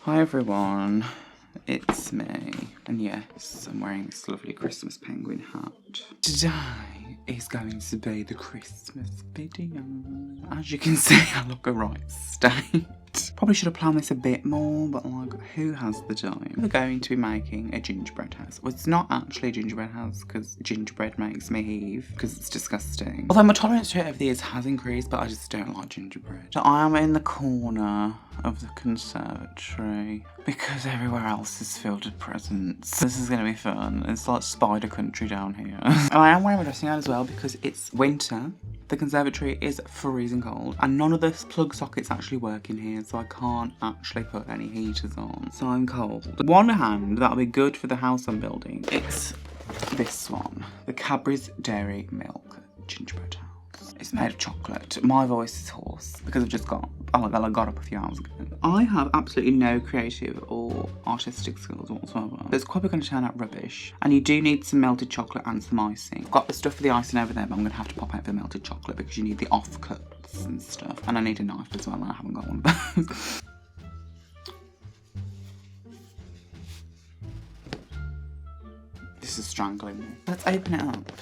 Hi everyone, it's me, and yes, I'm wearing this lovely Christmas penguin hat. Today is going to be the Christmas video. As you can see, I look a right state. Probably should have planned this a bit more, but like, who has the time? We're going to be making a gingerbread house. Well, it's not actually a gingerbread house, because gingerbread makes me heave, because it's disgusting. Although my tolerance to it over the years has increased, but I just don't like gingerbread. So I am in the corner of the conservatory, because everywhere else is filled with presents. This is going to be fun. It's like spider country down here. And I am wearing my dressing gown as well, because it's winter. The conservatory is freezing cold, and none of the plug sockets actually work in here, so I can't actually put any heaters on. So I'm cold. One hand, that'll be good for the house I'm building. It's this one, the Cadburys Dairy Milk Gingerbread House. It's made of chocolate. My voice is hoarse because I've just got up a few hours ago. I have absolutely no creative or artistic skills whatsoever. It's probably going to turn out rubbish. And you do need some melted chocolate and some icing. I've got the stuff for the icing over there, but I'm going to have to pop out for the melted chocolate because you need the offcuts and stuff. And I need a knife as well, and I haven't got one of those. This is strangling me. Let's open it up.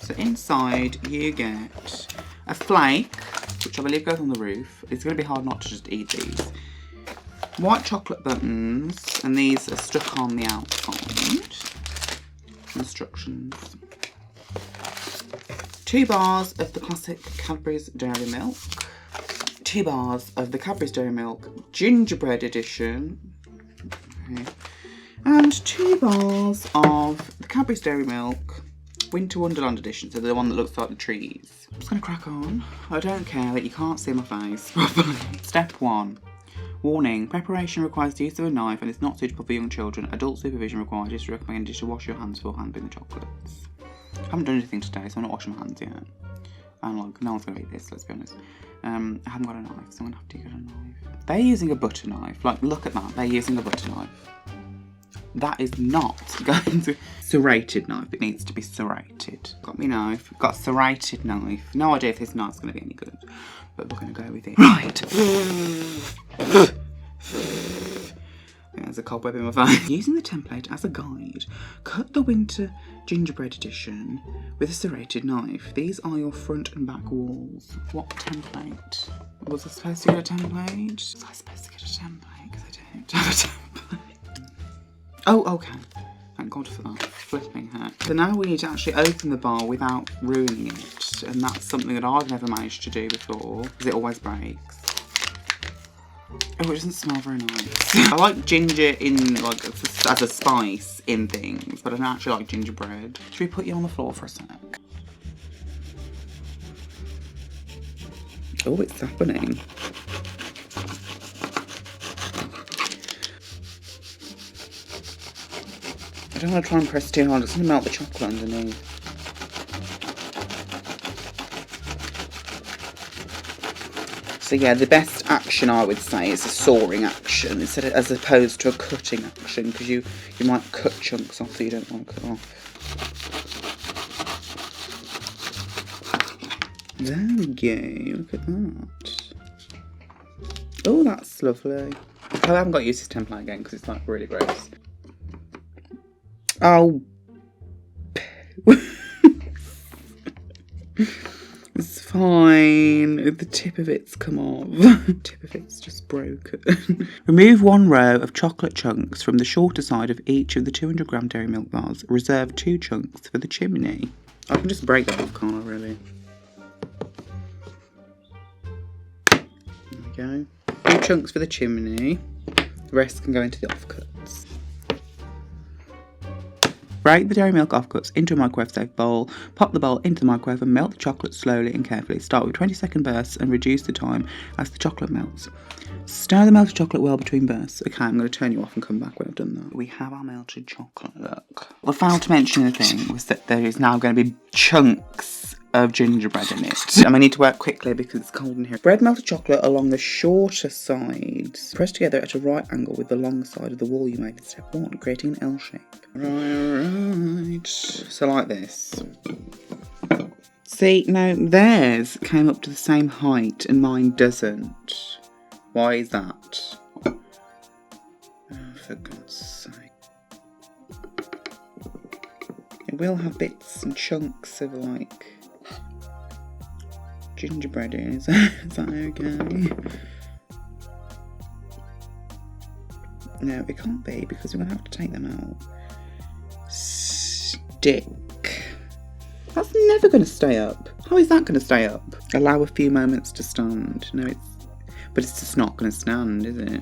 So inside you get a flake, which I believe goes on the roof. It's going to be hard not to just eat these. White chocolate buttons, and these are stuck on the outside. Instructions. 2 bars of the classic Cadbury's Dairy Milk. 2 bars of the Cadbury's Dairy Milk Gingerbread Edition. Okay. And 2 bars of the Cadbury's Dairy Milk Winter Wonderland Edition, so the one that looks like the trees. I'm just going to crack on. I don't care that you can't see my face properly. Step 1. Warning, preparation requires the use of a knife and is not suitable for young children. Adult supervision required. It is recommended to wash your hands before handling the chocolates. I haven't done anything today, so I'm not washing my hands yet. And like, no one's going to eat this, let's be honest. I haven't got a knife, so I'm going to have to get a knife. They're using a butter knife. Like, look at that. They're using a butter knife. That is not going to... Serrated knife. It needs to be serrated. Got me knife. Got a serrated knife. No idea if this knife's going to be any good. But we're going to go with it. Right. There's a cobweb in my face. Using the template as a guide, cut the Winter Gingerbread Edition with a serrated knife. These are your front and back walls. What template? Was I supposed to get a template? Was I supposed to get a template? Because I don't have a template. Oh, okay. Thank God for that. Flipping heck. So now we need to actually open the bar without ruining it. And that's something that I've never managed to do before, because it always breaks. Oh, it doesn't smell very nice. I like ginger in, like, as a spice in things, but I don't actually like gingerbread. Should we put you on the floor for a sec? Oh, it's happening. I don't want to try and press too hard, it's going to melt the chocolate underneath. So yeah, the best action I would say is a sawing action instead of, as opposed to a cutting action, because you might cut chunks off that you don't want to cut off. There we go, look at that. Oh, that's lovely. I haven't got used to this template again because it's like really gross. Oh. It's fine. The tip of it's come off. The tip of it's just broken. Remove 1 row of chocolate chunks from the shorter side of each of the 200g dairy milk bars. Reserve 2 chunks for the chimney. I can just break that off, can't I, really? There we go. 2 chunks for the chimney. The rest can go into the offcuts. Break the dairy milk offcuts into a microwave-safe bowl, pop the bowl into the microwave and melt the chocolate slowly and carefully. Start with 20-second bursts and reduce the time as the chocolate melts. Stir the melted chocolate well between bursts. Okay, I'm going to turn you off and come back when I've done that. We have our melted chocolate, look. What I failed to mention in the thing was that there is now going to be chunks of gingerbread in it. And I need to work quickly because it's cold in here. Spread melted chocolate along the shorter sides. Press together at a right angle with the long side of the wall you made in step 1, creating an L shape. Right. So like this. See, now theirs came up to the same height and mine doesn't. Why is that? for God's sake. It will have bits and chunks of, like, gingerbread in. Is that okay? No, it can't be, because we're going to have to take them out. Stick. That's never going to stay up. How is that going to stay up? Allow a few moments to stand. No, but it's just not going to stand, is it?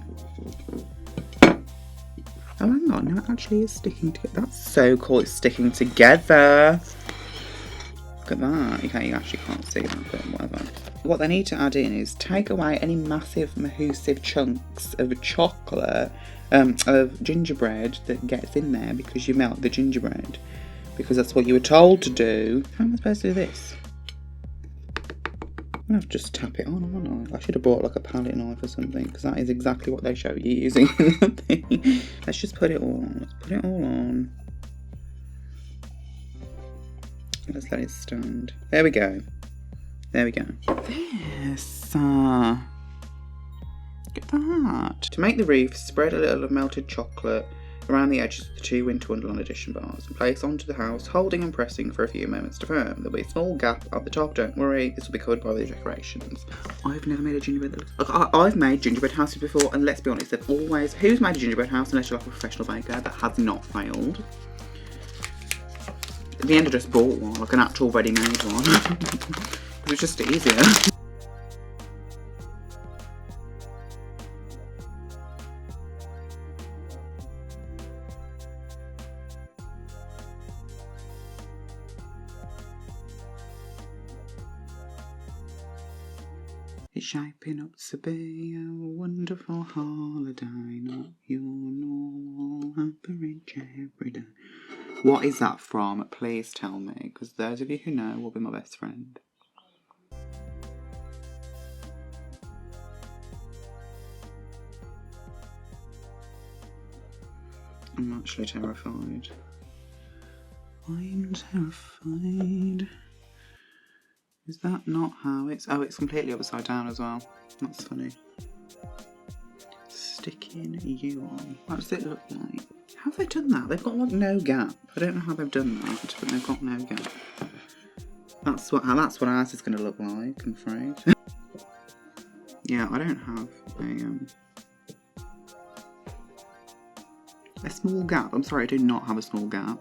Oh, hang on. No, it actually is sticking together. That's so cool. It's sticking together. Look at that. Okay, you actually can't see that, but whatever. What they need to add in is take away any massive, massive chunks of chocolate, of gingerbread that gets in there because you melt the gingerbread. Because that's what you were told to do. How am I supposed to do this? I'm going to have to just tap it on, aren't I? I should have bought like a palette knife or something, because that is exactly what they show you using. Let's just put it all on. Let's put it all on. Let's let it stand. There we go. There we go. This. Look at that. To make the wreath, spread a little of melted chocolate around the edges of the 2 Winter Wonderland Edition bars and place onto the house, holding and pressing for a few moments to firm. There'll be a small gap at the top, don't worry, this will be covered by the decorations. I've never made a gingerbread that looks... I've made gingerbread houses before, and let's be honest, they've always... Who's made a gingerbread house unless you're like a professional baker? That has not failed. In the end I just bought one, like an actual ready-made one. It was just easier. It's shaping up to be a wonderful holiday, not your normal average everyday. What is that from? Please tell me, because those of you who know will be my best friend. I'm actually terrified. I'm terrified. Is that not how it's... Oh, it's completely upside down as well. That's funny. Sticking you on. What does it look like? How have they done that? They've got like no gap. I don't know how they've done that, but they've got no gap. That's what ours is going to look like, I'm afraid. Yeah, I don't have a small gap. I'm sorry, I do not have a small gap.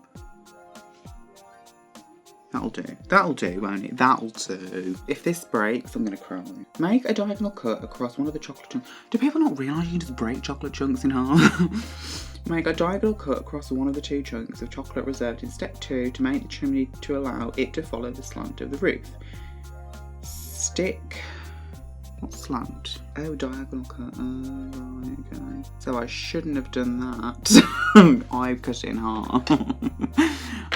That'll do. That'll do, won't it? That'll do. If this breaks, I'm going to cry. Make a diagonal cut across one of the chocolate chunks. Do people not realise you can just break chocolate chunks in half? Make a diagonal cut across one of the 2 chunks of chocolate reserved in step 2 to make the chimney to allow it to follow the slant of the roof. Stick... What slant? Oh, diagonal cut. Oh, right, okay. So I shouldn't have done that. I've cut it in half.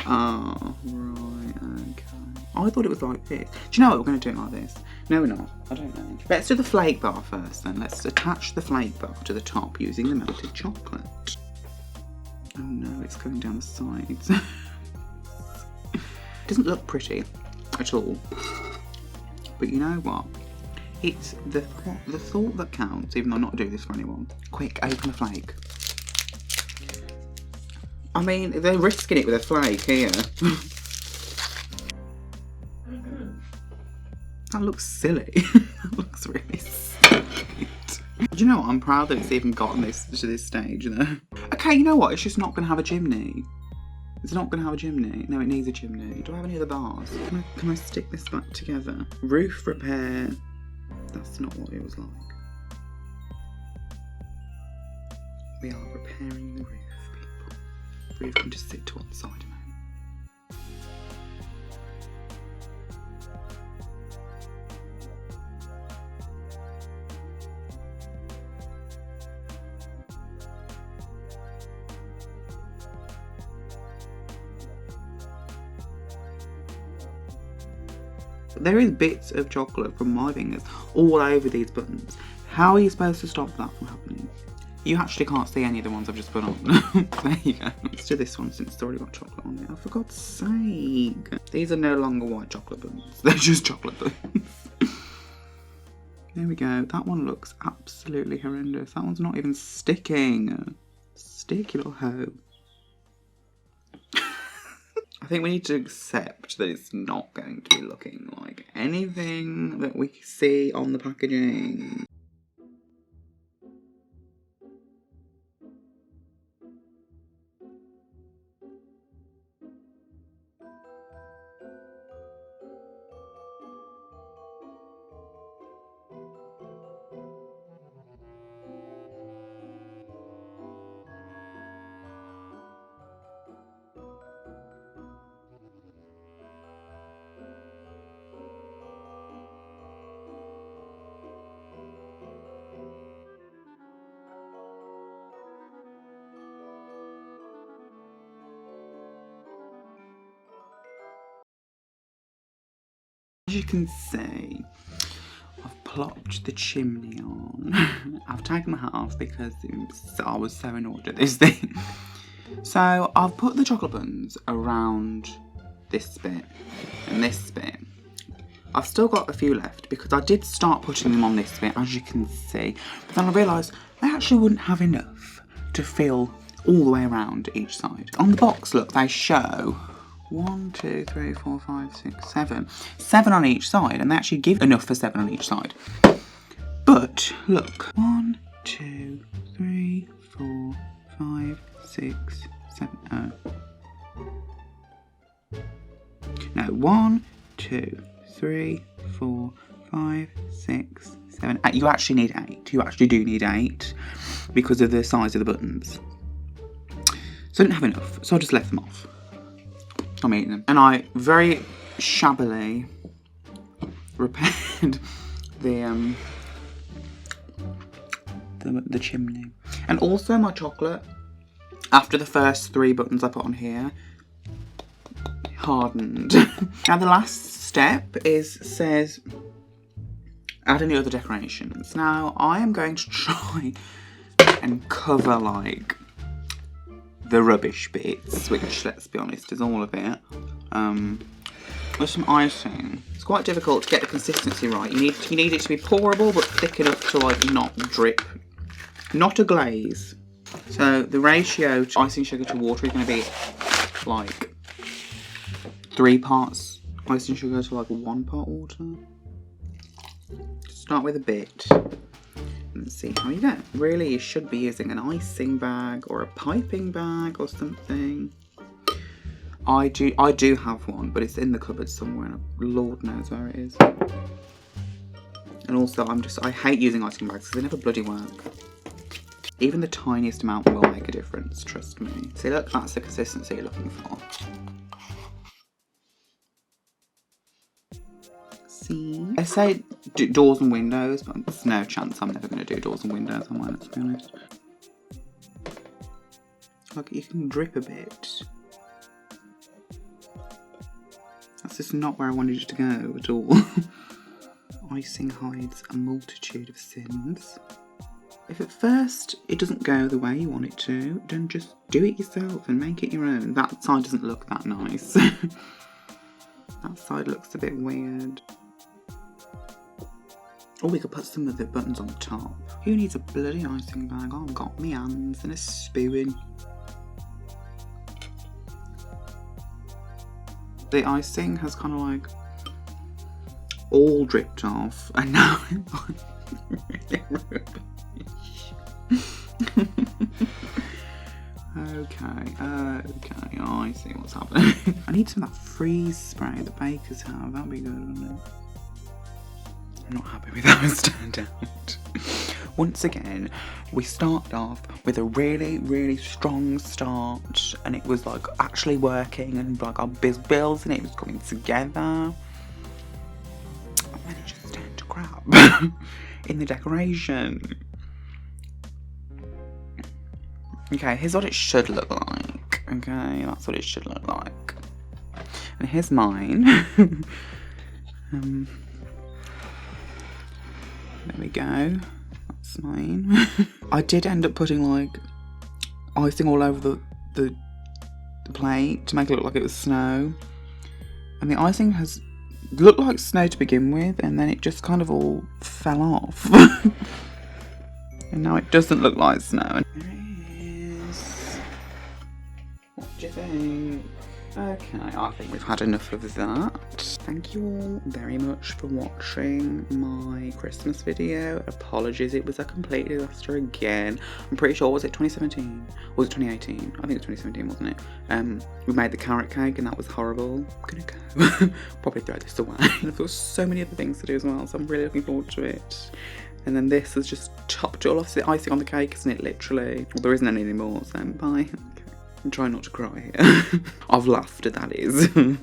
Oh, right, okay. I thought it was like this. Do you know what? We're going to do it like this. No, we're not. I don't know. Let's do the flake bar first then. Let's attach the flake bar to the top using the melted chocolate. Oh no, it's going down the sides. It doesn't look pretty at all. But you know what? It's the thought that counts, even though I'm not doing this for anyone. Quick, open the flake. I mean, they're risking it with a flake here. That looks silly. That looks really silly. Do you know what? I'm proud that it's even gotten to this stage though. Okay, you know what? It's just not going to have a chimney. It's not going to have a chimney. No, it needs a chimney. Do I have any other bars? Can I stick this back together? Roof repair. That's not what it was like. We are repairing the roof, people. The roof can just sit to one side a moment. There is bits of chocolate from my fingers all over these buttons. How are you supposed to stop that from happening? You actually can't see any of the ones I've just put on. There you go. Let's do this one since it's already got chocolate on it. Oh, for God's sake. These are no longer white chocolate buttons. They're just chocolate buttons. There we go. That one looks absolutely horrendous. That one's not even sticking. Stick your little hoe. I think we need to accept that it's not going to be looking like anything that we see on the packaging. As you can see, I've plopped the chimney on. I've taken my hat off because I was so annoyed at this thing. So I've put the chocolate buns around this bit and this bit. I've still got a few left because I did start putting them on this bit, as you can see. But then I realised I actually wouldn't have enough to fill all the way around each side. On the box, look, they show 1, 2, 3, 4, 5, 6, 7. 7 on each side, and they actually give enough for 7 on each side. But look, 1, 2, 3, 4, 5, 6, 7. No, 1, 2, 3, 4, 5, 6, 7. 8. You actually need 8. You actually do need 8 because of the size of the buttons. So I didn't have enough, so I just left them off. I'm eating them. And I very shabbily repaired the chimney. And also my chocolate, after the first 3 buttons I put on here, hardened. Now the last step says add any other decorations. Now I am going to try and cover like the rubbish bits, which, let's be honest, is all of it. With some icing. It's quite difficult to get the consistency right. You need it to be pourable but thick enough to like not drip. Not a glaze. So the ratio to icing sugar to water is going to be like 3 parts icing sugar to like 1 part water. Start with a bit. And see how you go. Really, you should be using an icing bag or a piping bag or something. I do have one, but it's in the cupboard somewhere, and Lord knows where it is. And also, I hate using icing bags because they never bloody work. Even the tiniest amount will make a difference, trust me. See, look, that's the consistency you're looking for. See? I say doors and windows, but there's no chance I'm never going to do doors and windows, am I? Let's be honest. Look, you can drip a bit. That's just not where I wanted it to go at all. Icing hides a multitude of sins. If at first it doesn't go the way you want it to, then just do it yourself and make it your own. That side doesn't look that nice. That side looks a bit weird. Or we could put some of the buttons on the top. Who needs a bloody icing bag? I've got my hands and a spoon. The icing has kind of like all dripped off, and now it's really rubbish. Okay, I see what's happening. I need some of that freeze spray that bakers have. That'd be good, wouldn't it? I'm not happy with how it's turned out. Once again, we started off with a really, really strong start, and it was like actually working, and like our bills and it was coming together. And then it just turned to crap in the decoration. Okay, here's what it should look like. Okay, that's what it should look like. And here's mine. There we go. That's mine. I did end up putting like icing all over the plate to make it look like it was snow. And the icing has looked like snow to begin with, and then it just kind of all fell off. And now it doesn't look like snow. There it do you think? Okay, I think we've had enough of that. Thank you all very much for watching my Christmas video. Apologies, it was a complete disaster again. I'm pretty sure, was it 2017? Or was it 2018? I think it was 2017, wasn't it? We made the carrot cake and that was horrible. I'm gonna go. Probably throw this away. And I've got so many other things to do as well, so I'm really looking forward to it. And then this has just topped it all off, the icing on the cake, isn't it, literally? Well, there isn't any anymore, so bye. I'm trying not to cry here. I've laughed, that is.